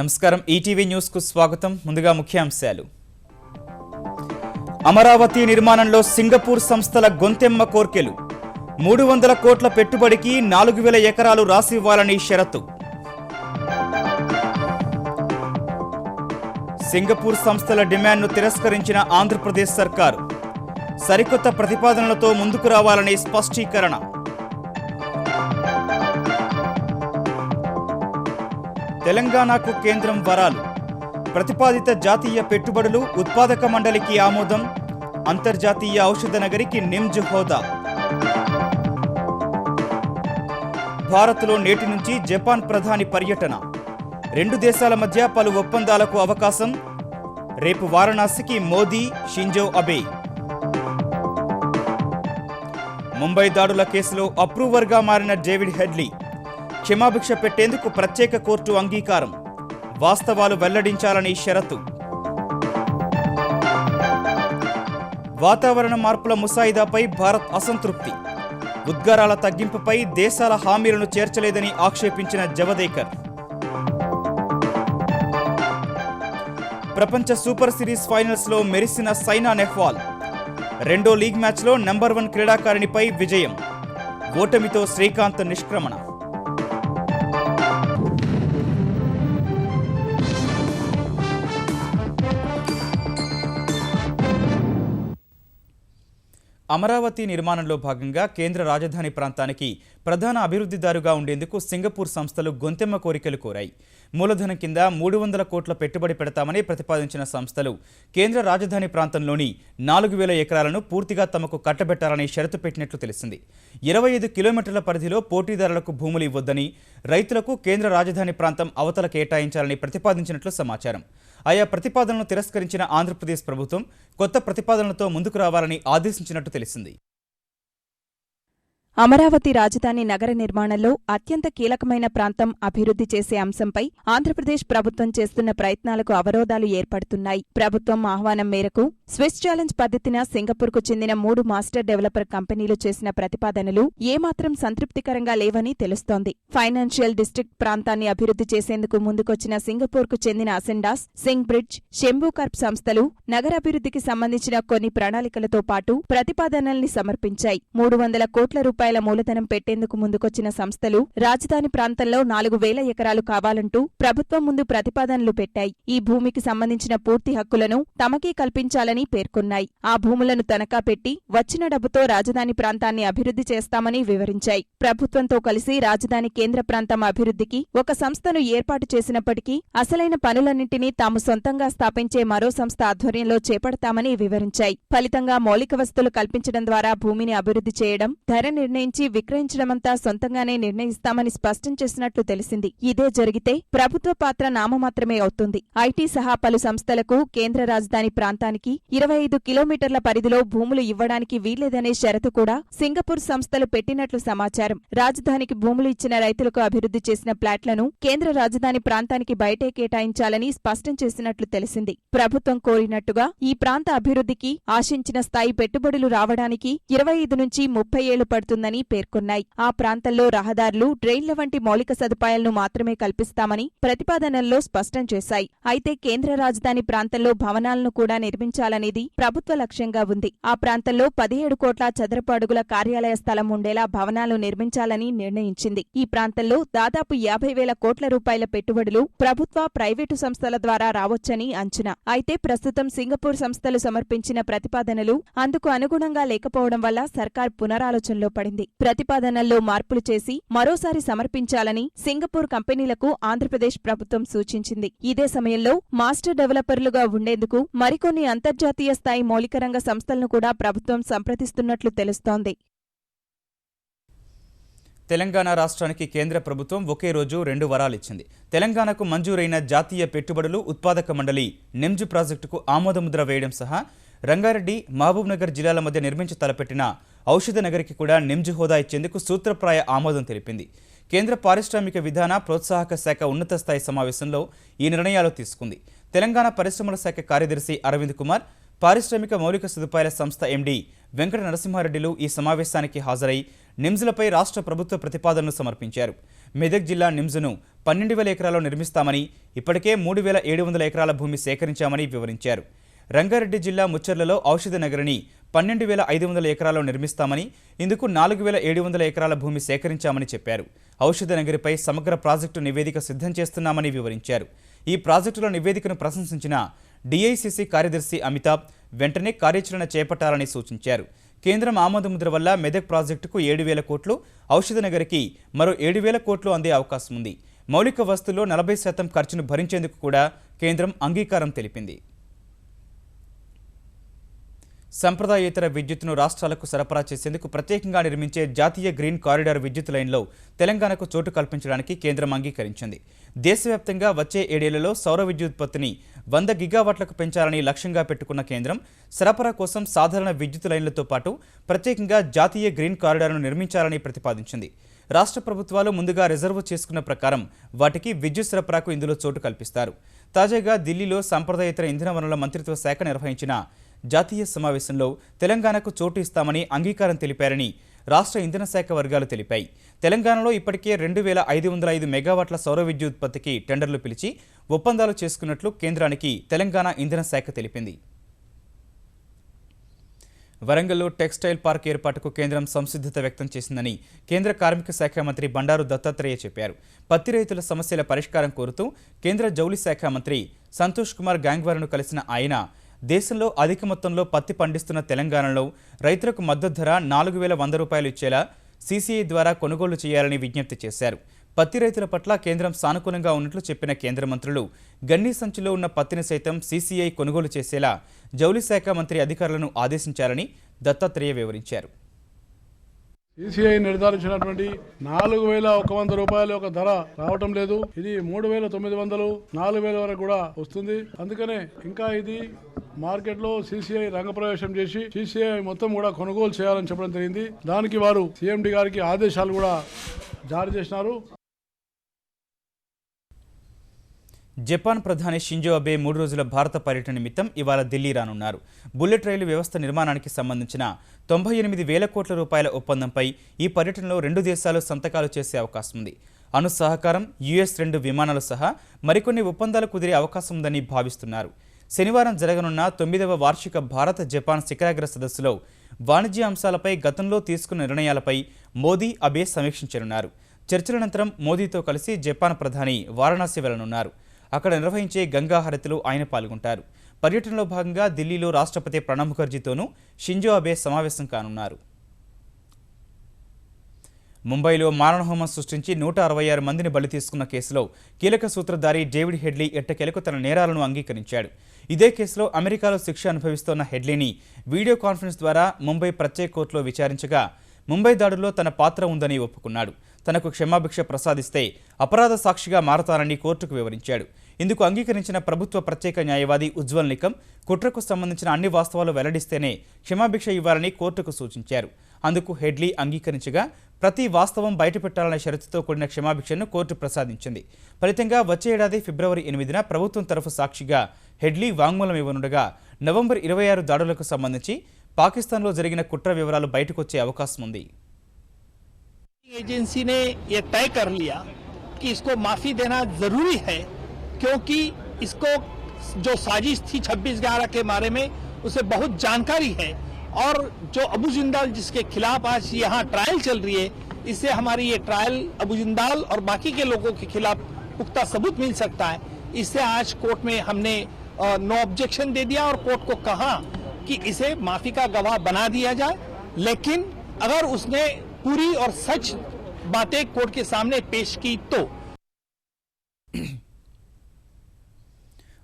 నమస్కారం ETV news కు స్వాగతం. ముందుగా ముఖ్యాంశాలు. అమరావతి నిర్మాణంలో సింగపూర్ సంస్థల గొంతెమ్మ కోర్కెలు. 300 కోట్ల పెట్టుబడికి 4000 ఎకరాలు రాసివ్వాలని షరతు. సింగపూర్ సంస్థల డిమాండ్ను తిరస్కరించిన ఆంధ్రప్రదేశ్ సర్కారు. సరికొత్త ప్రతిపాదనలతో ముందుకు రావాలని స్పష్టీకరణ. తెలంగాణకు కేంద్రం వరాలు. ప్రతిపాదిత జాతీయ పెట్టుబడులు ఉత్పాదక మండలికి ఆమోదం. అంతర్జాతీయ ఔషధ నగరికి నిమ్జ్ హోదా. భారత్లో నేటి నుంచి జపాన్ ప్రధాని పర్యటన. 2 దేశాల మధ్య పలు ఒప్పందాలకు అవకాశం. రేపు వారణాసికి మోదీ, షింజో అబే. ముంబై దాడుల కేసులో అప్రూవర్గా మారిన డేవిడ్ హెడ్లీ. క్షమాభిక్ష పెట్టేందుకు ప్రత్యేక కోర్టు అంగీకారం. వాస్తవాలు వెల్లడించాలని షరతు. వాతావరణ మార్పుల ముసాయిదాపై భారత్ అసంతృప్తి. ఉద్గారాల తగ్గింపుపై దేశాల హామీలను చేర్చలేదని ఆక్షేపించిన జవదేకర్. ప్రపంచ సూపర్ సిరీస్ ఫైనల్స్లో మెరిసిన సైనా నెహ్వాల్. రెండో లీగ్ మ్యాచ్లో నంబర్ 1 క్రీడాకారిణిపై విజయం. ఓటమితో శ్రీకాంత్ నిష్క్రమణ. అమరావతి నిర్మాణంలో భాగంగా కేంద్ర రాజధాని ప్రాంతానికి ప్రధాన అభివృద్ధిదారుగా ఉండేందుకు సింగపూర్ సంస్థలు గొంతెమ్మ కోరికలు కోరాయి. మూలధనం కింద 300 కోట్ల పెట్టుబడి పెడతామని ప్రతిపాదించిన సంస్థలు కేంద్ర రాజధాని ప్రాంతంలోని 4000 ఎకరాలను పూర్తిగా తమకు కట్టబెట్టాలని షరతు పెట్టినట్లు తెలిసింది. 25 కిలోమీటర్ల పరిధిలో పోటీదారులకు భూములు ఇవ్వొద్దని, రైతులకు కేంద్ర రాజధాని ప్రాంతం అవతల కేటాయించాలని ప్రతిపాదించినట్లు సమాచారం. ఆయా ప్రతిపాదనలను తిరస్కరించిన ఆంధ్రప్రదేశ్ ప్రభుత్వం కొత్త ప్రతిపాదనలతో ముందుకు రావాలని ఆదేశించినట్టు తెలిసింది. అమరావతి రాజధాని నగర నిర్మాణంలో అత్యంత కీలకమైన ప్రాంతం అభివృద్ధి చేసే అంశంపై ఆంధ్రప్రదేశ్ ప్రభుత్వం చేస్తున్న ప్రయత్నాలకు అవరోధాలు ఏర్పడుతున్నాయి. ప్రభుత్వం ఆహ్వానం మేరకు స్విస్ ఛాలెంజ్ పద్ధతిన సింగపూర్కు చెందిన 3 మాస్టర్ డెవలపర్ కంపెనీలు చేసిన ప్రతిపాదనలు ఏమాత్రం సంతృప్తికరంగా లేవని తెలుస్తోంది. ఫైనాన్షియల్ డిస్ట్రిక్ట్ ప్రాంతాన్ని అభివృద్ధి చేసేందుకు ముందుకొచ్చిన సింగపూర్కు చెందిన అసెండాస్, సింగ్ బ్రిడ్జ్, షెంబూకార్ప్ సంస్థలు నగరాభివృద్ధికి సంబంధించిన కొన్ని ప్రణాళికలతో పాటు ప్రతిపాదనల్ని సమర్పించాయి. 300 కోట్ల రూపాయల మూలధనం పెట్టేందుకు ముందుకొచ్చిన సంస్థలు రాజధాని ప్రాంతంలో 4000 ఎకరాలు కావాలంటూ ప్రభుత్వం ముందు ప్రతిపాదనలు పెట్టాయి. ఈ భూమికి సంబంధించిన పూర్తి హక్కులను తమకే కల్పించాలని పేర్కొన్నాయి. ఆ భూములను తనఖా పెట్టి వచ్చిన డబ్బుతో రాజధాని ప్రాంతాన్ని అభివృద్ధి చేస్తామని వివరించాయి. ప్రభుత్వంతో కలిసి రాజధాని కేంద్ర ప్రాంతం అభివృద్ధికి ఒక సంస్థను ఏర్పాటు చేసినప్పటికీ అసలైన పనులన్నింటినీ తాము సొంతంగా స్థాపించే మరో సంస్థ ఆధ్వర్యంలో చేపడతామని వివరించాయి. ఫలితంగా మౌలిక వసతులు కల్పించడం ద్వారా భూమిని అభివృద్ధి చేయడం, ధర నిర్ణయించి విక్రయించడమంతా సొంతంగానే నిర్ణయిస్తామని స్పష్టం చేసినట్లు తెలిసింది. ఇదే జరిగితే ప్రభుత్వ పాత్ర నామమాత్రమే అవుతుంది. ఐటీ సహా పలు సంస్థలకు కేంద్ర రాజధాని ప్రాంతానికి 25 కిలోమీటర్ల పరిధిలో భూములు ఇవ్వడానికి వీల్లేదనే షరతు కూడా సింగపూర్ సంస్థలు పెట్టినట్లు సమాచారం. రాజధానికి భూములు ఇచ్చిన రైతులకు అభివృద్ధి చేసిన ప్లాట్లను కేంద్ర రాజధాని ప్రాంతానికి బయటే కేటాయించాలని స్పష్టం చేసినట్లు తెలిసింది. ప్రభుత్వం కోరినట్టుగా ఈ ప్రాంత అభివృద్ధికి ఆశించిన స్థాయి పెట్టుబడులు రావడానికి 25 నుంచి 30 ఏళ్లు పడుతుందని పేర్కొన్నాయి. ఆ ప్రాంతంలో రహదారులు, డ్రైన్ల వంటి మౌలిక సదుపాయాలను మాత్రమే కల్పిస్తామని ప్రతిపాదనల్లో స్పష్టం చేశాయి. అయితే కేంద్ర రాజధాని ప్రాంతంలో భవనాలను కూడా నిర్మించాలనేది ప్రభుత్వ లక్ష్యంగా ఉంది. ఆ ప్రాంతంలో 17 కోట్ల చదరపు అడుగుల కార్యాలయ స్థలం ఉండేలా భవనాలు నిర్మించాలని నిర్ణయించింది. ఈ ప్రాంతంలో దాదాపు 50,000 కోట్ల రూపాయల పెట్టుబడులు ప్రభుత్వ, ప్రైవేటు సంస్థల ద్వారా రావొచ్చని అంచనా. అయితే ప్రస్తుతం సింగపూర్ సంస్థలు సమర్పించిన ప్రతిపాదనలు అందుకు అనుగుణంగా లేకపోవడం వల్ల సర్కార్ పునరాలోచనలో పడింది. ప్రతిపాదనల్లో మార్పులు చేసి మరోసారి సమర్పించాలని సింగపూర్ కంపెనీలకు ఆంధ్రప్రదేశ్ ప్రభుత్వం సూచించింది. ఇదే సమయంలో మాస్టర్ డెవలపర్లుగా ఉండేందుకు మరికొన్ని అంతర్జాతీయ స్థాయి మౌలిక రంగ సంస్థలను కూడా ప్రభుత్వం సంప్రదిస్తున్నట్లు తెలుస్తోంది. తెలంగాణ రాష్ట్రానికి కేంద్ర ప్రభుత్వం ఒకే రోజు 2 వరాలిచ్చింది. తెలంగాణకు మంజూరైన జాతీయ పెట్టుబడులు ఉత్పాదక మండలి నిమ్జ్ ప్రాజెక్టుకు ఆమోదముద్ర వేయడం సహా రంగారెడ్డి, మహబూబ్నగర్ జిల్లాల మధ్య నిర్మించి తలపెట్టిన ఔషధ నగరికి కూడా నిమ్జ్ హోదా ఇచ్చేందుకు సూత్రప్రాయ ఆమోదం తెలిపింది. కేంద్ర పారిశ్రామిక విధాన ప్రోత్సాహక శాఖ ఉన్నత స్థాయి సమావేశంలో ఈ నిర్ణయాలు తీసుకుంది. తెలంగాణ పరిశ్రమల శాఖ కార్యదర్శి అరవింద్ కుమార్ పారిశ్రామిక మౌలిక సదుపాయాల సంస్థ ఎండీ వెంకట నరసింహారెడ్డిలు ఈ సమావేశానికి హాజరై నిమ్స్లపై రాష్ట్ర ప్రభుత్వ ప్రతిపాదనలు సమర్పించారు. మెదక్ జిల్లా నిమ్స్ను 12,000 ఎకరాల్లో నిర్మిస్తామని, ఇప్పటికే 3,700 ఎకరాల భూమి సేకరించామని వివరించారు. రంగారెడ్డి జిల్లా ముచ్చర్లలో ఔషధ నగరిని 12,500 ఎకరాల్లో నిర్మిస్తామని, ఇందుకు 4,700 ఎకరాల భూమి సేకరించామని చెప్పారు. ఔషధ నగరిపై సమగ్ర ప్రాజెక్టు నివేదిక సిద్ధం చేస్తున్నామని వివరించారు. ఈ ప్రాజెక్టుల నివేదికను ప్రశంసించిన డిఐసిసి కార్యదర్శి అమితాబ్ వెంటనే కార్యాచరణ చేపట్టాలని సూచించారు. కేంద్రం ఆమోదముద్ర వల్ల మెదక్ ప్రాజెక్టుకు 7,000 కోట్లు, ఔషధ నగరికి మరో 7,000 కోట్లు అందే అవకాశం ఉంది. మౌలిక వస్తువుల్లో 40% ఖర్చును భరించేందుకు కూడా కేంద్రం అంగీకారం తెలిపింది. సంప్రదాయేతర విద్యుత్తును రాష్ట్రాలకు సరఫరా చేసేందుకు ప్రత్యేకంగా నిర్మించే జాతీయ గ్రీన్ కారిడార్ విద్యుత్ లైన్లో తెలంగాణకు చోటు కల్పించడానికి కేంద్రం అంగీకరించింది. దేశవ్యాప్తంగా వచ్చే 7 ఏళ్లలో సౌర విద్యుత్పత్తిని 100 గిగావాట్లకు పెంచాలని లక్ష్యంగా పెట్టుకున్న కేంద్రం సరఫరా కోసం సాధారణ విద్యుత్ లైన్లతో పాటు ప్రత్యేకంగా జాతీయ గ్రీన్ కారిడార్ను నిర్మించాలని ప్రతిపాదించింది. రాష్ట్ర ప్రభుత్వాలు ముందుగా రిజర్వ్ చేసుకున్న ప్రకారం వాటికి విద్యుత్ సరఫరాకు ఇందులో చోటు కల్పిస్తారు. తాజాగా ఢిల్లీలో సంప్రదాయేతర ఇంధన వనరుల మంత్రిత్వ శాఖ నిర్వహించిన జాతీయ సమావేశంలో తెలంగాణకు చోటు ఇస్తామని అంగీకారం తెలిపారని రాష్ట్ర ఇంధన శాఖ వర్గాలు తెలిపాయి. తెలంగాణలో ఇప్పటికే 2,505 మెగావాట్ల సౌర విద్యుత్పత్తికి టెండర్లు పిలిచి ఒప్పందాలు చేసుకున్నట్లు కేంద్రానికి తెలంగాణ ఇంధన శాఖ తెలిపింది. వరంగల్లో టెక్స్టైల్ పార్క్ ఏర్పాటుకు కేంద్రం సంసిద్ధత వ్యక్తం చేసిందని కేంద్ర కార్మిక శాఖ మంత్రి బండారు దత్తాత్రేయ చెప్పారు. పత్తి రైతుల సమస్యల పరిష్కారం కోరుతూ కేంద్ర జౌళి శాఖ మంత్రి సంతోష్ కుమార్ గాంగ్వార్ను కలిసిన ఆయన దేశంలో అధిక మొత్తంలో పత్తి పండిస్తున్న తెలంగాణలో రైతులకు మద్దతు ధర 4,100 రూపాయలు ఇచ్చేలా సీసీఐ ద్వారా కొనుగోలు చేయాలని విజ్ఞప్తి చేశారు. పత్తి రైతుల పట్ల కేంద్రం సానుకూలంగా ఉన్నట్లు చెప్పిన కేంద్ర మంత్రులు గన్నీ సంచిలో ఉన్న పత్తిని సైతం సీసీఐ కొనుగోలు చేసేలా జౌళి శాఖ మంత్రి అధికారులను ఆదేశించారని దత్తాత్రేయ వివరించారు. సీసీఐ నిర్ధారించినటువంటి 4,100 రూపాయల ఒక ధర రావటం లేదు. ఇది 3,900, 4,000 వరకు కూడా వస్తుంది. అందుకనే ఇంకా ఇది మార్కెట్ లో సీసీఐ రంగప్రవేశం చేసి సీసీఐ మొత్తం కూడా కొనుగోలు చేయాలని చెప్పడం జరిగింది. దానికి వారు సీఎండీ గారికి ఆదేశాలు కూడా జారీ చేసినారు. జపాన్ ప్రధాని షింజో అబే 3 రోజుల భారత పర్యటన నిమిత్తం ఇవాళ ఢిల్లీ రానున్నారు. బుల్లెట్ రైలు వ్యవస్థ నిర్మాణానికి సంబంధించిన 98,000 కోట్ల రూపాయల ఒప్పందంపై ఈ పర్యటనలో 2 దేశాలు సంతకాలు చేసే అవకాశం ఉంది. అణు సహకారం, US 2 విమానాలు సహా మరికొన్ని ఒప్పందాలు కుదిరే అవకాశం ఉందని భావిస్తున్నారు. శనివారం జరగనున్న 9వ వార్షిక భారత జపాన్ శిఖరాగ్ర సదస్సులో వాణిజ్య అంశాలపై గతంలో తీసుకున్న నిర్ణయాలపై మోదీ, అబే సమీక్షించనున్నారు. చర్చల అనంతరం మోదీతో కలిసి జపాన్ ప్రధాని వారణాసి వెళ్లనున్నారు. అక్కడ నిర్వహించే గంగా హారతిలో ఆయన పాల్గొంటారు. పర్యటనలో భాగంగా ఢిల్లీలో రాష్ట్రపతి ప్రణబ్ ముఖర్జీతోనూ షింజో అబే సమావేశం కానున్నారు. ముంబైలో మారణహోమం సృష్టించి 166 మందిని బలి తీసుకున్న కేసులో కీలక సూత్రధారి డేవిడ్ హెడ్లీ ఎట్టకేలకు తన నేరాలను అంగీకరించాడు. ఇదే కేసులో అమెరికాలో శిక్ష అనుభవిస్తోన్న హెడ్లీని వీడియో కాన్ఫరెన్స్ ద్వారా ముంబై ప్రత్యేక కోర్టులో విచారించగా ముంబై దాడుల్లో తన పాత్ర ఉందని ఒప్పుకున్నాడు. తనకు క్షమాభిక్ష ప్రసాదిస్తే అపరాధ సాక్షిగా మారతానని కోర్టుకు వివరించాడు. ఇందుకు అంగీకరించిన ప్రభుత్వ ప్రత్యేక న్యాయవాది ఉజ్వల్ నికమ్ కుట్రకు సంబంధించిన అన్ని వాస్తవాలు వెల్లడిస్తేనే క్షమాభిక్ష ఇవ్వాలని కోర్టుకు సూచించారు. అందుకు హెడ్లీ అంగీకరించగా ప్రతి వాస్తవం బయటపెట్టాలనే షరతుతో కూడిన క్షమాభిక్షను కోర్టు ప్రసాదించింది. ఫలితంగా వచ్చే ఏడాది ఫిబ్రవరి 8న ప్రభుత్వం తరఫు సాక్షిగా హెడ్లీ వాంగ్మూలం ఇవ్వనుండగా నవంబర్ 26 దాడులకు సంబంధించి పాకిస్తాన్లో జరిగిన కుట్ర వివరాలు బయటకొచ్చే అవకాశం ఉంది. एजेंसी ने ये तय कर लिया कि इसको माफी देना जरूरी है, क्योंकि इसको जो साजिश थी 26/11 के बारे में उसे बहुत जानकारी है, और जो अबू जिंदाल जिसके खिलाफ आज यहाँ ट्रायल चल रही है, इससे हमारी ये ट्रायल अबू जिंदाल और बाकी के लोगों के खिलाफ पुख्ता सबूत मिल सकता है. इससे आज कोर्ट में हमने नो ऑब्जेक्शन दे दिया और कोर्ट को कहा कि इसे माफी का गवाह बना दिया जाए, लेकिन अगर उसने पूरी और सच बातें कोर्ट के सामने पेश की तो.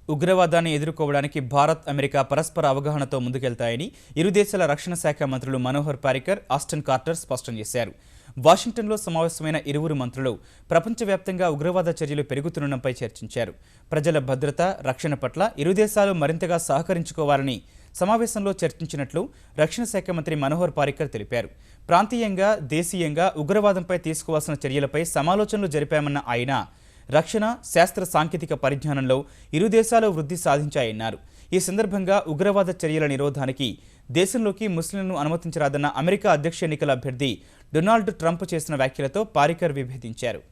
ఉగ్రవాదాన్ని ఎదుర్కోవడానికి భారత్, అమెరికా పరస్పర అవగాహనతో ముందుకెళ్తాయని ఇరు దేశాల రక్షణ శాఖ మంత్రులు మనోహర్ పారికర్, ఆస్టన్ కార్టర్ స్పష్టం చేశారు. వాషింగ్టన్లో సమావేశమైన ఇరువురు మంత్రులు ప్రపంచవ్యాప్తంగా ఉగ్రవాద చర్యలు పెరుగుతుండటంపై చర్చించారు. ప్రజల భద్రత, రక్షణ పట్ల ఇరు దేశాలు మరింతగా సహకరించుకోవాలని సమావేశంలో చర్చించినట్లు రక్షణ శాఖ మంత్రి మనోహర్ పారికర్ తెలిపారు. ప్రాంతీయంగా, దేశీయంగా ఉగ్రవాదంపై తీసుకోవాల్సిన చర్యలపై సమాలోచనలు జరిపామన్న ఆయన రక్షణ, శాస్త్ర సాంకేతిక పరిజ్ఞానంలో ఇరు దేశాలు వృద్ధి సాధించాయన్నారు. ఈ సందర్భంగా ఉగ్రవాద చర్యల నిరోధానికి దేశంలోకి ముస్లింలను అనుమతించరాదన్న అమెరికా అధ్యక్ష ఎన్నికల అభ్యర్థి డొనాల్డ్ ట్రంప్ చేసిన వ్యాఖ్యలతో Parrikar విభేదించారు.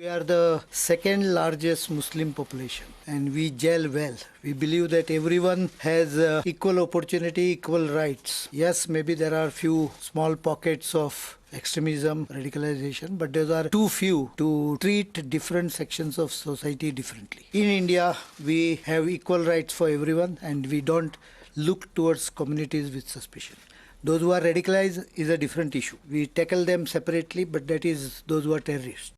We are the second largest Muslim population and we gel well. We believe that everyone has equal opportunity, equal rights. Yes, maybe there are few small pockets of extremism, radicalization, but those are too few to treat different sections of society differently. In India, we have equal rights for everyone and we don't look towards communities with suspicion. Those who are radicalized is a different issue. We tackle them separately, but that is those who are terrorists.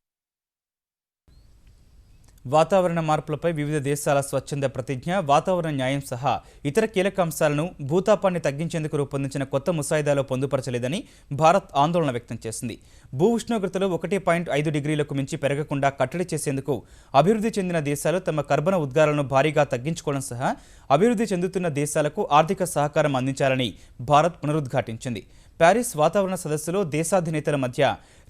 వాతావరణ మార్పులపై వివిధ దేశాల స్వచ్ఛంద ప్రతిజ్ఞ, వాతావరణ న్యాయం సహా ఇతర కీలక అంశాలను భూతాపాన్ని తగ్గించేందుకు రూపొందించిన కొత్త ముసాయిదాలో పొందుపరచలేదని భారత్ ఆందోళన వ్యక్తం చేసింది. భూ ఉష్ణోగ్రతలు 1.5 డిగ్రీలకు మించి పెరగకుండా కట్టడి చేసేందుకు అభివృద్ధి చెందిన దేశాలు తమ కర్బన ఉద్గారాలను భారీగా తగ్గించుకోవడం సహా అభివృద్ధి చెందుతున్న దేశాలకు ఆర్థిక సహకారం అందించాలని భారత్ పునరుద్ఘాటించింది. ప్యారిస్ వాతావరణ సదస్సులో దేశాధినేతల మధ్య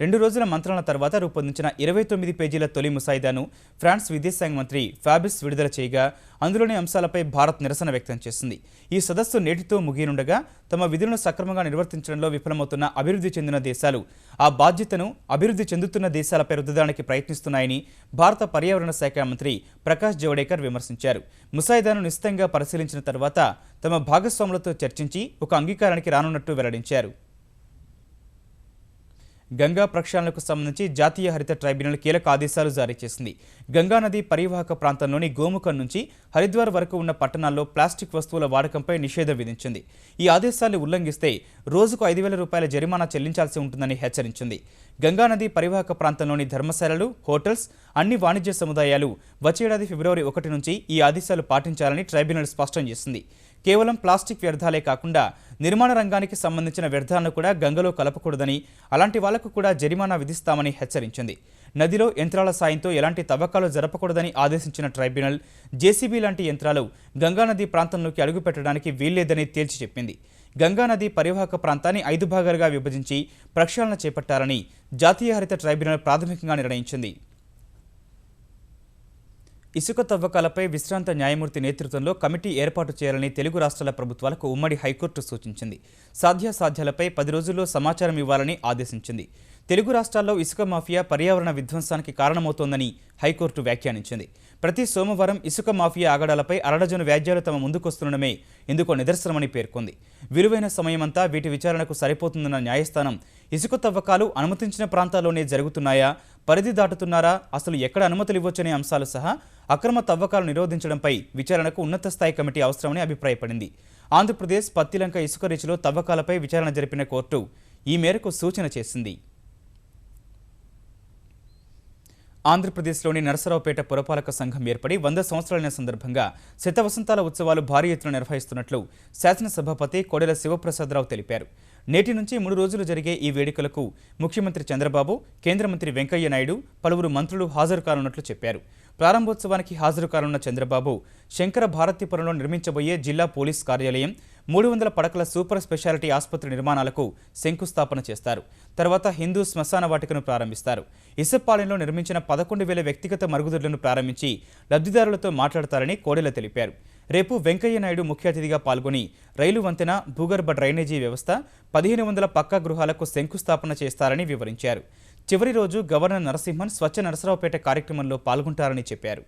2 రోజుల మంత్రాల తర్వాత రూపొందించిన 29 పేజీల తొలి ముసాయిదాను ఫ్రాన్స్ విదేశాంగ మంత్రి ఫాబిస్ విడుదల చేయగా అందులోని అంశాలపై భారత్ నిరసన వ్యక్తం చేసింది. ఈ సదస్సు నేటితో ముగియనుండగా తమ విధులను సక్రమంగా నిర్వర్తించడంలో విఫలమవుతున్న అభివృద్ధి చెందిన దేశాలు ఆ బాధ్యతను అభివృద్ధి చెందుతున్న దేశాలపై రుద్దడానికి ప్రయత్నిస్తున్నాయని భారత పర్యావరణ శాఖ మంత్రి ప్రకాష్ జవడేకర్ విమర్శించారు. ముసాయిదాను నిశితంగా పరిశీలించిన తర్వాత తమ భాగస్వాములతో చర్చించి ఒక అంగీకారానికి రానున్నట్టు వెల్లడించారు. గంగా ప్రక్షాళనకు సంబంధించి జాతీయ హరిత ట్రైబ్యునల్ కీలక ఆదేశాలు జారీ చేసింది. గంగానది పరివాహక ప్రాంతంలోని గోముఖం నుంచి హరిద్వార్ వరకు ఉన్న పట్టణాల్లో ప్లాస్టిక్ వస్తువుల వాడకంపై నిషేధం విధించింది. ఈ ఆదేశాలను ఉల్లంఘిస్తే రోజుకు 5,000 రూపాయల జరిమానా చెల్లించాల్సి ఉంటుందని హెచ్చరించింది. గంగానది పరివాహక ప్రాంతంలోని ధర్మశాలలు, హోటల్స్, అన్ని వాణిజ్య సముదాయాలు వచ్చే ఏడాది ఫిబ్రవరి 1 నుంచి ఈ ఆదేశాలు పాటించాలని ట్రైబ్యునల్ స్పష్టం చేసింది. కేవలం ప్లాస్టిక్ వ్యర్థాలే కాకుండా నిర్మాణ రంగానికి సంబంధించిన వ్యర్థాలను కూడా గంగలో కలపకూడదని, అలాంటి వాళ్లకు కూడా జరిమానా విధిస్తామని హెచ్చరించింది. నదిలో యంత్రాల సాయంతో ఎలాంటి తవ్వకాలు జరపకూడదని ఆదేశించిన ట్రైబ్యునల్ జేసీబీ లాంటి యంత్రాలు గంగానది ప్రాంతంలోకి అడుగుపెట్టడానికి వీల్లేదని తేల్చి చెప్పింది. గంగానది పరివాహక ప్రాంతాన్ని 5 భాగాలుగా విభజించి ప్రక్షాళన చేపట్టాలని జాతీయ హరిత ట్రైబ్యునల్ ప్రాథమికంగా నిర్ణయించింది. ఇసుక తవ్వకాలపై విశ్రాంత న్యాయమూర్తి నేతృత్వంలో కమిటీ ఏర్పాటు చేయాలని తెలుగు రాష్ట్రాల ప్రభుత్వాలకు ఉమ్మడి హైకోర్టు సూచించింది. సాధ్యాసాధ్యాలపై 10 రోజుల్లో సమాచారం ఇవ్వాలని ఆదేశించింది. తెలుగు రాష్ట్రాల్లో ఇసుక మాఫియా పర్యావరణ విధ్వంసానికి కారణమవుతోందని హైకోర్టు వ్యాఖ్యానించింది. ప్రతి సోమవారం ఇసుక మాఫియా ఆగడాలపై అరడజను వ్యాజ్యాలు తమ ముందుకొస్తుండడమే ఇందుకో నిదర్శనమని పేర్కొంది. విలువైన సమయమంతా వీటి విచారణకు సరిపోతుందన్న న్యాయస్థానం ఇసుక తవ్వకాలు అనుమతించిన ప్రాంతాల్లోనే జరుగుతున్నాయా, పరిధి దాటుతున్నారా, అసలు ఎక్కడ అనుమతులు ఇవ్వొచ్చనే అంశాలు సహా అక్రమ తవ్వకాలు నిరోధించడంపై విచారణకు ఉన్నత స్థాయి కమిటీ అవసరమని అభిప్రాయపడింది. ఆంధ్రప్రదేశ్ పత్తిలంక ఇసుక రీచ్లో తవ్వకాలపై విచారణ జరిపిన కోర్టు ఈ మేరకు సూచన చేసింది. ఆంధ్రప్రదేశ్లోని నరసరావుపేట పురపాలక సంఘం ఏర్పడి 100 సంవత్సరాలైన సందర్భంగా శతవసంతాల ఉత్సవాలు భారీ ఎత్తున నిర్వహిస్తున్నట్లు శాసనసభాపతి కోడెల శివప్రసాదరావు తెలిపారు. నేటి నుంచి 3 రోజులు జరిగే ఈ వేడుకలకు ముఖ్యమంత్రి చంద్రబాబు, కేంద్ర మంత్రి వెంకయ్య నాయుడు, పలువురు మంత్రులు హాజరు కానున్నట్లు చెప్పారు. ప్రారంభోత్సవానికి హాజరు కానున్న చంద్రబాబు శంకర భారతీపురంలో నిర్మించబోయే జిల్లా పోలీస్ కార్యాలయం, 300 పడకల సూపర్ స్పెషాలిటీ ఆసుపత్రి నిర్మాణాలకు శంకుస్థాపన చేస్తారు. తర్వాత హిందూ శ్మశాన వాటికను ప్రారంభిస్తారు. ఇసప్పాలెంలో నిర్మించిన 11,000 వ్యక్తిగత మరుగుదొడ్లను ప్రారంభించి లబ్ధిదారులతో మాట్లాడతారని కోడెల తెలిపారు. రేపు వెంకయ్య నాయుడు ముఖ్య అతిథిగా పాల్గొని రైలు వంతెన, భూగర్భ డ్రైనేజీ వ్యవస్థ, 1500 పక్కా గృహాలకు శంకుస్థాపన చేస్తారని వివరించారు. చివరి రోజు గవర్నర్ నరసింహన్ స్వచ్ఛ నరసరావుపేట కార్యక్రమంలో పాల్గొంటారని చెప్పారు.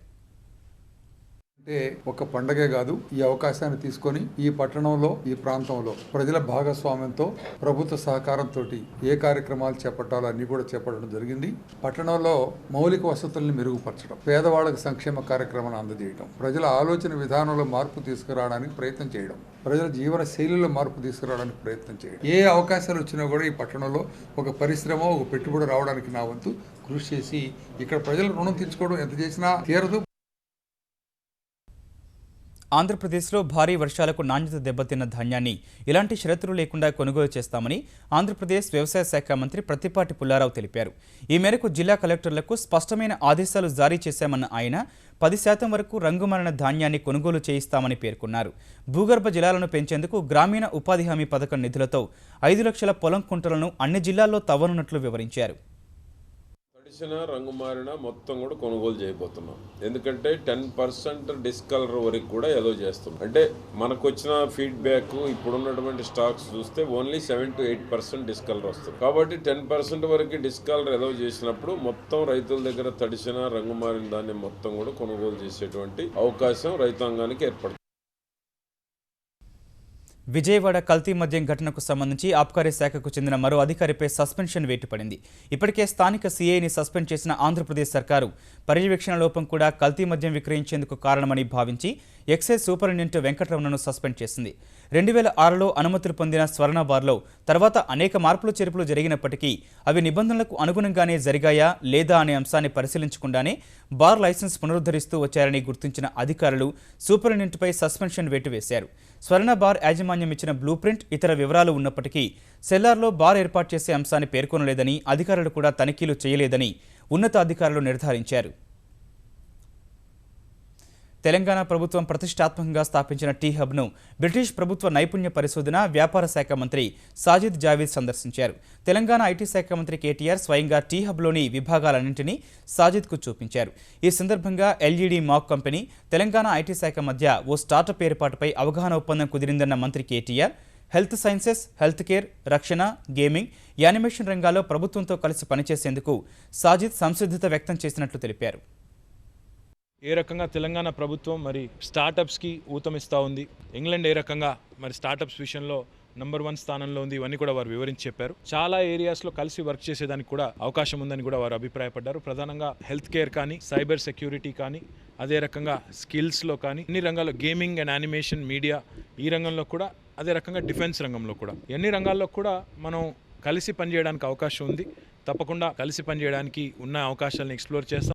అంటే ఒక పండగే కాదు, ఈ అవకాశాన్ని తీసుకొని ఈ పట్టణంలో, ఈ ప్రాంతంలో ప్రజల భాగస్వామ్యంతో, ప్రభుత్వ సహకారంతో ఏ కార్యక్రమాలు చేపట్టాలో అన్ని కూడా చేపట్టడం జరిగింది. పట్టణంలో మౌలిక వసతుల్ని మెరుగుపరచడం, పేదవాళ్లకు సంక్షేమ కార్యక్రమాన్ని అందజేయడం, ప్రజల ఆలోచన విధానంలో మార్పు తీసుకురావడానికి ప్రయత్నం చేయడం, ప్రజల జీవన శైలిలో మార్పు తీసుకురావడానికి ప్రయత్నం చేయడం. ఏ అవకాశాలు వచ్చినా కూడా ఈ పట్టణంలో ఒక పరిశ్రమ, ఒక పెట్టుబడి రావడానికి నా వంతు కృషి చేసి ఇక్కడ ప్రజల రుణం తీర్చుకోవడం ఎంత చేసినా తీరదు. ఆంధ్రప్రదేశ్లో భారీ వర్షాలకు నాణ్యత దెబ్బతిన్న ధాన్యాన్ని ఇలాంటి షరతులు లేకుండా కొనుగోలు చేస్తామని ఆంధ్రప్రదేశ్ వ్యవసాయ శాఖ మంత్రి ప్రత్తిపాటి పుల్లారావు తెలిపారు. ఈ మేరకు జిల్లా కలెక్టర్లకు స్పష్టమైన ఆదేశాలు జారీ చేశామన్న ఆయన 10% వరకు రంగుమారిన ధాన్యాన్ని కొనుగోలు చేయిస్తామని పేర్కొన్నారు. భూగర్భ జలాలను పెంచేందుకు గ్రామీణ ఉపాధి హామీ పథకం నిధులతో 5 లక్షల పొలం కుంటలను అన్ని జిల్లాల్లో తవ్వనున్నట్లు వివరించారు. తడిసిన రంగు మారిన మొత్తం కూడా కొనుగోలు చేయబోతున్నాం. ఎందుకంటే 10% డిస్కలర్ వరకు కూడా ఎలో చేస్తున్నాం. అంటే మనకు వచ్చిన ఫీడ్బ్యాక్ ఇప్పుడున్నటువంటి స్టాక్స్ చూస్తే ఓన్లీ 7 to 8% డిస్కలర్ వస్తుంది. కాబట్టి 10% వరకు డిస్కలర్ ఎలో చేసినప్పుడు మొత్తం రైతుల దగ్గర తడిసిన రంగు మారిన దాన్ని మొత్తం కూడా కొనుగోలు చేసేటువంటి అవకాశం రైతాంగానికి ఏర్పడుతుంది. విజయవాడ కల్తీ మద్యం ఘటనకు సంబంధించి ఆబ్కారీ శాఖకు చెందిన మరో అధికారిపై సస్పెన్షన్ వేటు పడింది. ఇప్పటికే స్థానిక సీఐని సస్పెండ్ చేసిన ఆంధ్రప్రదేశ్ సర్కారు పర్యవేక్షణ లోపం కూడా కల్తీ మద్యం విక్రయించేందుకు కారణమని భావించి ఎక్సైజ్ సూపరింటెండెంట్ వెంకటరమణను సస్పెండ్ చేసింది. 2006లో అనుమతులు పొందిన స్వర్ణ బార్లో తర్వాత అనేక మార్పులు చేర్పులు జరిగినప్పటికీ అవి నిబంధనలకు అనుగుణంగానే జరిగాయా లేదా అనే అంశాన్ని పరిశీలించకుండానే బార్ లైసెన్స్ పునరుద్ధరిస్తూ వచ్చారని గుర్తించిన అధికారులు సూపరింటెండెంట్పై సస్పెన్షన్ వేటు వేశారు. స్వర్ణ బార్ యాజమాన్యం ఇచ్చిన బ్లూ ప్రింట్, ఇతర వివరాలు ఉన్నప్పటికీ సెల్లార్లో బార్ ఏర్పాటు చేసే అంశాన్ని పేర్కొనలేదని, అధికారులు కూడా తనిఖీలు చేయలేదని ఉన్నతాధికారులు నిర్ధారించారు. తెలంగాణ ప్రభుత్వం ప్రతిష్టాత్మకంగా స్థాపించిన టీ హబ్ను బ్రిటిష్ ప్రభుత్వ నైపుణ్య పరిశోధన, వ్యాపార శాఖ మంత్రి సాజిద్ జావీద్ సందర్శించారు. తెలంగాణ ఐటీ శాఖ మంత్రి కేటీఆర్ స్వయంగా టీ హబ్లోని విభాగాలన్నింటినీ సాజిద్కు చూపించారు. ఈ సందర్భంగా LED mock company, Telangana IT శాఖ మధ్య ఓ స్టార్టప్ ఏర్పాటుపై అవగాహన ఒప్పందం కుదిరిందన్న మంత్రి KTR health sciences, health care, రక్షణ, గేమింగ్, యానిమేషన్ రంగాల్లో ప్రభుత్వంతో కలిసి పనిచేసేందుకు సాజిద్ సంసిద్ధత వ్యక్తం చేసినట్లు తెలిపారు. ఏ రకంగా తెలంగాణ ప్రభుత్వం మరి స్టార్టప్స్కి ఊతమిస్తూ ఉంది, ఇంగ్లాండ్ ఏ రకంగా మరి స్టార్టప్స్ విషయంలో నంబర్ 1 స్థానంలో ఉంది, ఇవన్నీ కూడా వారు వివరించి చెప్పారు. చాలా ఏరియాస్లో కలిసి వర్క్ చేసేదానికి కూడా అవకాశం ఉందని కూడా వారు అభిప్రాయపడ్డారు. ప్రధానంగా హెల్త్ కేర్ కానీ, సైబర్ సెక్యూరిటీ కానీ, అదే రకంగా స్కిల్స్లో కానీ, అన్ని రంగాల్లో గేమింగ్ అండ్ యానిమేషన్, మీడియా ఈ రంగంలో కూడా, అదే రకంగా డిఫెన్స్ రంగంలో కూడా, ఎన్ని రంగాల్లో కూడా మనం కలిసి పనిచేయడానికి అవకాశం ఉంది. తప్పకుండా కలిసి పనిచేయడానికి ఉన్న అవకాశాలను ఎక్స్ప్లోర్ చేస్తాం.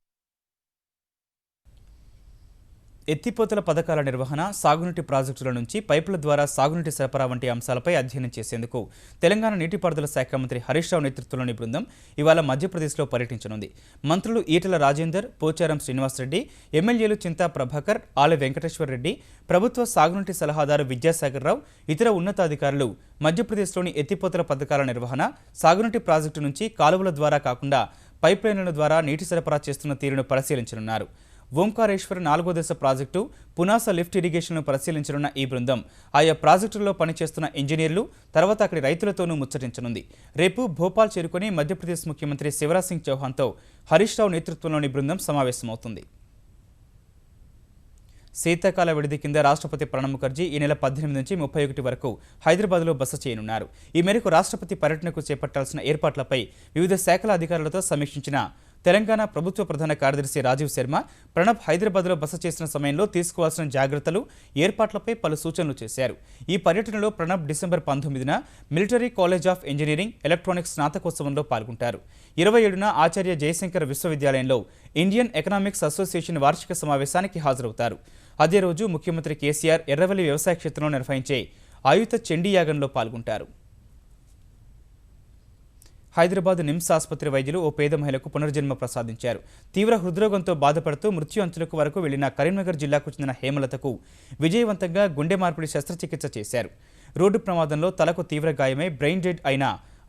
ఎత్తిపోతల పథకాల నిర్వహణ, సాగునీటి ప్రాజెక్టుల నుంచి పైపుల ద్వారా సాగునీటి సరఫరా వంటి అంశాలపై అధ్యయనం చేసేందుకు తెలంగాణ నీటిపారుదల శాఖ మంత్రి హరీష్ రావు నేతృత్వంలోని బృందం ఇవాళ మధ్యప్రదేశ్లో పర్యటించనుంది. మంత్రులు ఈటెల రాజేందర్, పోచారం శ్రీనివాసరెడ్డి, ఎమ్మెల్యేలు చింతా ప్రభాకర్, ఆలె వెంకటేశ్వర్ రెడ్డి, ప్రభుత్వ సాగునీటి సలహాదారు విద్యాసాగర్ రావు, ఇతర ఉన్నతాధికారులు మధ్యప్రదేశ్లోని ఎత్తిపోతల పథకాల నిర్వహణ, సాగునీటి ప్రాజెక్టు నుంచి కాలువల ద్వారా కాకుండా పైప్లైన్ల ద్వారా నీటి సరఫరా చేస్తున్న తీరును పరిశీలించనున్నారు. ఓంకారేశ్వర్ 4వ దశ ప్రాజెక్టు, పునాస లిఫ్ట్ ఇరిగేషన్ను పరిశీలించనున్న ఈ బృందం ఆయా ప్రాజెక్టుల్లో పనిచేస్తున్న ఇంజనీర్లు, తర్వాత అక్కడి రైతులతోనూ ముచ్చటించనుంది. రేపు భోపాల్ చేరుకుని మధ్యప్రదేశ్ ముఖ్యమంత్రి శివరాజ్ సింగ్ చౌహాన్తో హరీష్ రావు నేతృత్వంలోని బృందం సమావేశమవుతుంది. శీతాకాల విడిది కింద రాష్ట్రపతి ప్రణబ్ ముఖర్జీ ఈ నెల 18 నుంచి 31 వరకు హైదరాబాద్లో బస చేయనున్నారు. ఈ మేరకు రాష్ట్రపతి పర్యటనకు చేపట్టాల్సిన ఏర్పాట్లపై వివిధ శాఖల అధికారులతో సమీక్షించిన తెలంగాణ ప్రభుత్వ ప్రధాన కార్యదర్శి రాజీవ్ శర్మ, ప్రణబ్ హైదరాబాద్లో బస చేసిన సమయంలో తీసుకోవాల్సిన జాగ్రత్తలు, ఏర్పాట్లపై పలు సూచనలు చేశారు. ఈ పర్యటనలో ప్రణబ్ డిసెంబర్ 19న military college of engineering, electronics స్నాతకోత్సవంలో పాల్గొంటారు. 27న ఆచార్య జయశంకర్ విశ్వవిద్యాలయంలో ఇండియన్ ఎకనామిక్స్ అసోసియేషన్ వార్షిక సమావేశానికి హాజరవుతారు. అదే రోజు ముఖ్యమంత్రి కేసీఆర్ ఎర్రవల్లి వ్యవసాయ క్షేత్రంలో నిర్వహించే ఆయుధ చండీ యాగంలో పాల్గొంటారు. హైదరాబాద్ నిమ్స్ ఆసుపత్రి వైద్యులు ఓ పేద మహిళకు పునర్జన్మ ప్రసాదించారు. తీవ్ర హృద్రోగంతో బాధపడుతూ మృత్యు అంచులకు వరకు వెళ్లిన కరీంనగర్ జిల్లాకు చెందిన హేమలతకు విజయవంతంగా గుండె మార్పిడి శస్త్రచికిత్స చేశారు. రోడ్డు ప్రమాదంలో తలకు తీవ్ర గాయమై బ్రెయిన్ డెడ్ అయిన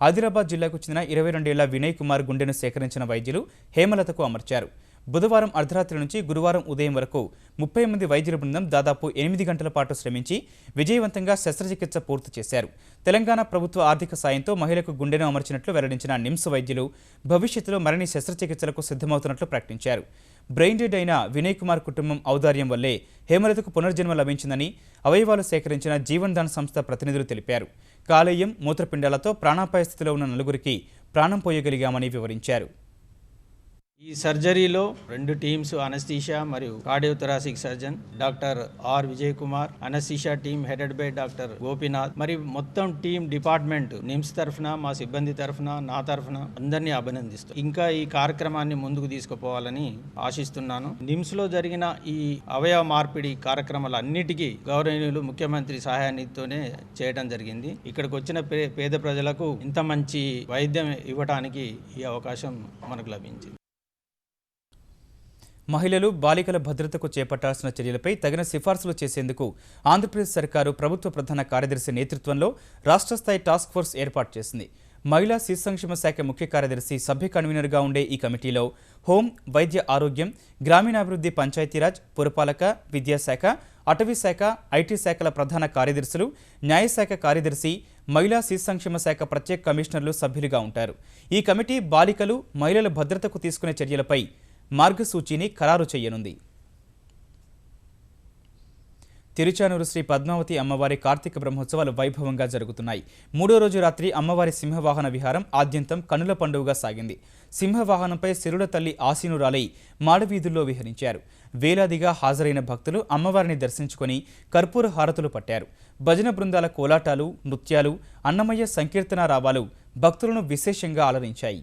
ఆదిలాబాద్ జిల్లాకు చెందిన 22 ఏళ్ల వినయ్ కుమార్ గుండెను సేకరించిన వైద్యులు హేమలతకు అమర్చారు. బుధవారం అర్ధరాత్రి నుంచి గురువారం ఉదయం వరకు 30 మంది వైద్యుల బృందం దాదాపు 8 గంటల పాటు శ్రమించి విజయవంతంగా శస్త్రచికిత్స పూర్తి చేశారు. తెలంగాణ ప్రభుత్వ ఆర్థిక సాయంతో మహిళకు గుండెను అమర్చినట్లు వెల్లడించిన నిమ్స్ వైద్యులు భవిష్యత్తులో మరిన్ని శస్త్రచికిత్సలకు సిద్ధమవుతున్నట్లు ప్రకటించారు. బ్రెయిన్ డెడ్ అయిన వినయ్ కుమార్ కుటుంబం ఔదార్యం వల్లే హేమలతకు పునర్జన్మ లభించిందని అవయవాలు సేకరించిన జీవన్ దాన్ సంస్థ ప్రతినిధులు తెలిపారు. కాలేయం, మూత్రపిండాలతో ప్రాణాపాయ స్థితిలో ఉన్న 4గురికి ప్రాణం పోయగలిగామని వివరించారు. ఈ సర్జరీలో 2 టీమ్స్, అనస్థీషియా మరియు cardiothoracic surgeon doctor R Vijay Kumar, anaesthesia team headed by doctor Gopinath, మరి మొత్తం టీమ్ డిపార్ట్మెంట్ నిమ్స్ తరఫున, మా సిబ్బంది తరఫున, నా తరఫున అందరినీ అభినందిస్తాం. ఇంకా ఈ కార్యక్రమాన్ని ముందుకు తీసుకుపోవాలని ఆశిస్తున్నాను. నిమ్స్ లో జరిగిన ఈ అవయవ మార్పిడి కార్యక్రమాలన్నిటికీ గౌరవనీయులు ముఖ్యమంత్రి సహాయానితోనే చేయడం జరిగింది. ఇక్కడికి వచ్చిన పేద ప్రజలకు ఇంత మంచి వైద్యం ఇవ్వడానికి ఈ అవకాశం మనకు లభించింది. మహిళలు, బాలికల భద్రతకు చేపట్టాల్సిన చర్యలపై తగిన సిఫార్సులు చేసేందుకు ఆంధ్రప్రదేశ్ సర్కారు ప్రభుత్వ ప్రధాన కార్యదర్శి నేతృత్వంలో రాష్ట్ర స్థాయి టాస్క్ ఫోర్స్ ఏర్పాటు చేసింది. మహిళా శిశు సంక్షేమ శాఖ ముఖ్య కార్యదర్శి సభ్య కన్వీనర్గా ఉండే ఈ కమిటీలో హోం, వైద్య ఆరోగ్యం, గ్రామీణాభివృద్ధి, పంచాయతీరాజ్, పురపాలక, విద్యాశాఖ, అటవీ శాఖ, ఐటీ శాఖల ప్రధాన కార్యదర్శులు, న్యాయశాఖ కార్యదర్శి, మహిళా శిశు సంక్షేమ శాఖ ప్రత్యేక కమిషనర్లు సభ్యులుగా ఉంటారు. ఈ కమిటీ బాలికలు, మహిళల భద్రతకు తీసుకునే చర్యలపై మార్గసూచిని ఖరారు చేయనుంది. తిరుచానూరు శ్రీ పద్మావతి అమ్మవారి కార్తీక బ్రహ్మోత్సవాలు వైభవంగా జరుగుతున్నాయి. 3వ రోజు రాత్రి అమ్మవారి సింహవాహన విహారం ఆద్యంతం కన్నుల పండుగగా సాగింది. సింహవాహనంపై సిరుల తల్లి ఆసీనురాలై మాడవీధుల్లో విహరించారు. వేలాదిగా హాజరైన భక్తులు అమ్మవారిని దర్శించుకొని కర్పూర హారతులు పట్టారు. భజన బృందాల కోలాటాలు, నృత్యాలు, అన్నమయ్య సంకీర్తన రావాలు భక్తులను విశేషంగా అలరించాయి.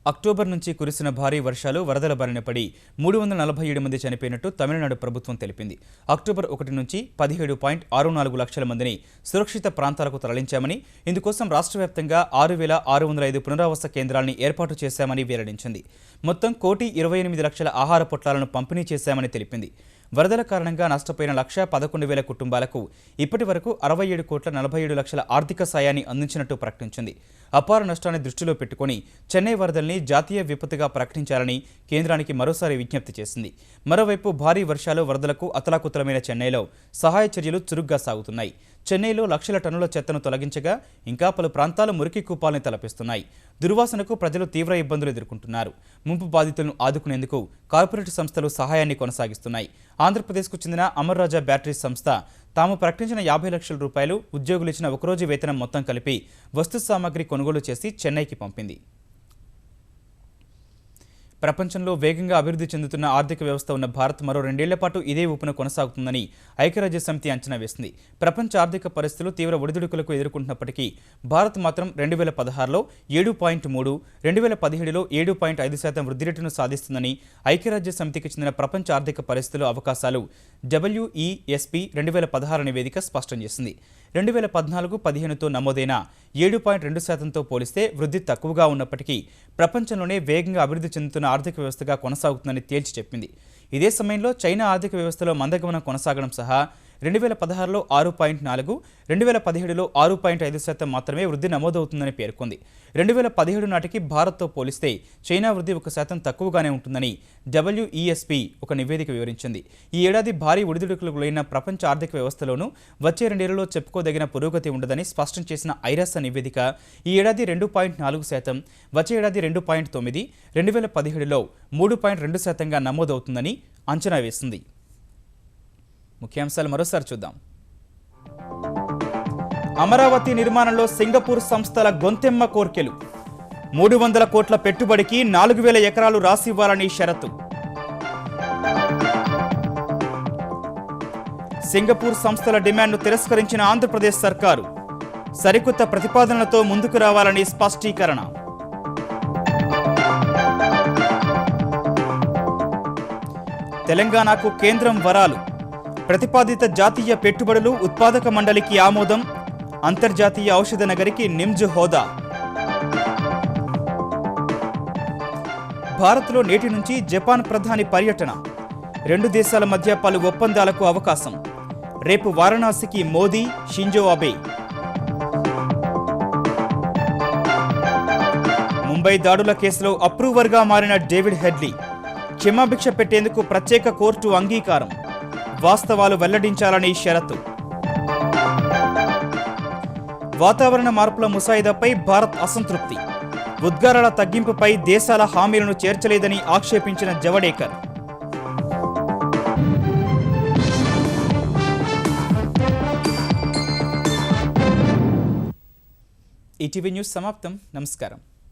అక్టోబర్ నుంచి కురిసిన భారీ వర్షాలు, వరదల బారిన పడి 347 మంది చనిపోయినట్టు తమిళనాడు ప్రభుత్వం తెలిపింది. అక్టోబర్ 1 నుంచి 17.64 లక్షల మందిని సురక్షిత ప్రాంతాలకు తరలించామని, ఇందుకోసం రాష్ట్ర వ్యాప్తంగా 6,605 పునరావాస కేంద్రాలను ఏర్పాటు చేశామని వెల్లడించింది. మొత్తం 1,28,00,000 ఆహార పొట్లాలను పంపిణీ చేశామని తెలిపింది. వరదల కారణంగా నష్టపోయిన 1,11,000 కుటుంబాలకు ఇప్పటి వరకు 67,47,00,000 ఆర్థిక సాయాన్ని అందించినట్టు ప్రకటించింది. అపార నష్టాన్ని దృష్టిలో పెట్టుకుని చెన్నై వరదల్ని జాతీయ విపత్తుగా ప్రకటించాలని కేంద్రానికి మరోసారి విజ్ఞప్తి చేసింది. మరోవైపు భారీ వర్షాలు, వరదలకు అతలాకుతలమైన చెన్నైలో సహాయ చర్యలు చురుగ్గా సాగుతున్నాయి. చెన్నైలో లక్షల టన్నుల చెత్తను తొలగించగా ఇంకా పలు ప్రాంతాలు మురికి కూపాలని తలపిస్తున్నాయి. దుర్వాసనకు ప్రజలు తీవ్ర ఇబ్బందులు ఎదుర్కొంటున్నారు. ముంపు బాధితులను ఆదుకునేందుకు కార్పొరేట్ సంస్థలు సహాయాన్ని కొనసాగిస్తున్నాయి. ఆంధ్రప్రదేశ్కు చెందిన అమర్ రాజా బ్యాటరీస్ సంస్థ తాము ప్రకటించిన 50 లక్షల రూపాయలు, ఉద్యోగులు ఇచ్చిన ఒకరోజు వేతనం మొత్తం కలిపి వస్తు సామాగ్రి కొనుగోలు చేసి చెన్నైకి పంపింది. ప్రపంచంలో వేగంగా అభివృద్ధి చెందుతున్న ఆర్థిక వ్యవస్థ ఉన్న భారత్ మరో 2 ఏళ్ల పాటు ఇదే ఊపున కొనసాగుతుందని ఐక్యరాజ్యసమితి అంచనా వేసింది. ప్రపంచ ఆర్థిక పరిస్థితులు తీవ్ర ఒడిదుడుకులకు ఎదుర్కొంటున్నప్పటికీ భారత్ మాత్రం 2016లో 7.3, 2017లో 7.5% వృద్ధి రేటును సాధిస్తుందని ఐక్యరాజ్యసమితికి చెందిన ప్రపంచ ఆర్థిక పరిస్థితులు అవకాశాలు WESP 2016 నివేదిక స్పష్టం చేసింది. 2014-15తో నమోదైన 7.2%తో పోలిస్తే వృద్ధి తక్కువగా ఉన్నప్పటికీ ప్రపంచంలోనే వేగంగా అభివృద్ధి చెందుతున్న ఆర్థిక వ్యవస్థగా కొనసాగుతుందని తేల్చి చెప్పింది. ఇదే సమయంలో చైనా ఆర్థిక వ్యవస్థలో మందగమనం కొనసాగడం సహా 2016లో 6.4, 2017లో 6.5% మాత్రమే వృద్ధి నమోదవుతుందని పేర్కొంది. 2017 నాటికి భారత్తో పోలిస్తే చైనా వృద్ధి 1% తక్కువగానే ఉంటుందని WESP ఒక నివేదిక వివరించింది. ఈ ఏడాది భారీ ఒడిదుడుకులకు గురైన ప్రపంచ ఆర్థిక వ్యవస్థలోనూ వచ్చే 2 ఏళ్లలో చెప్పుకోదగిన పురోగతి ఉండదని స్పష్టం చేసిన ఐరాస నివేదిక ఈ ఏడాది 2.4%, వచ్చే ఏడాది 2.9, 2017లో 3.2%గా నమోదవుతుందని అంచనా వేసింది. ముఖ్యాంశాలు మరోసారి చూద్దాం. అమరావతి నిర్మాణంలో సింగపూర్ సంస్థల గొంతెమ్మ కోర్కెలు. 300 కోట్ల పెట్టుబడికి 4,000 ఎకరాలు రాసివ్వాలని షరతు. సింగపూర్ సంస్థల డిమాండ్ను తిరస్కరించిన ఆంధ్రప్రదేశ్ సర్కారు సరికొత్త ప్రతిపాదనలతో ముందుకు రావాలని స్పష్టీకరణ. తెలంగాణకు కేంద్రం వరాలు. ప్రతిపాదిత జాతీయ పెట్టుబడులు ఉత్పాదక మండలికి ఆమోదం. అంతర్జాతీయ ఔషధ నగరికి నిమ్జ్ హోదా. భారత్లో నేటి నుంచి జపాన్ ప్రధాని పర్యటన. 2 దేశాల మధ్య పలు ఒప్పందాలకు అవకాశం. రేపు వారణాసికి మోదీ, షింజో అబే. ముంబై దాడుల కేసులో అప్రూవర్గా మారిన డేవిడ్ హెడ్లీ. క్షమాభిక్ష పెట్టేందుకు ప్రత్యేక కోర్టు అంగీకారం. వాస్తవాలు వెల్లడించాలని షరతు. వాతావరణ మార్పుల ముసాయిదాపై భారత్ అసంతృప్తి. ఉద్గారాల తగ్గింపుపై దేశాల హామీలను చేర్చలేదని ఆక్షేపించిన జవడేకర్. ఈటీవీ న్యూస్ సమాప్తం. నమస్కారం.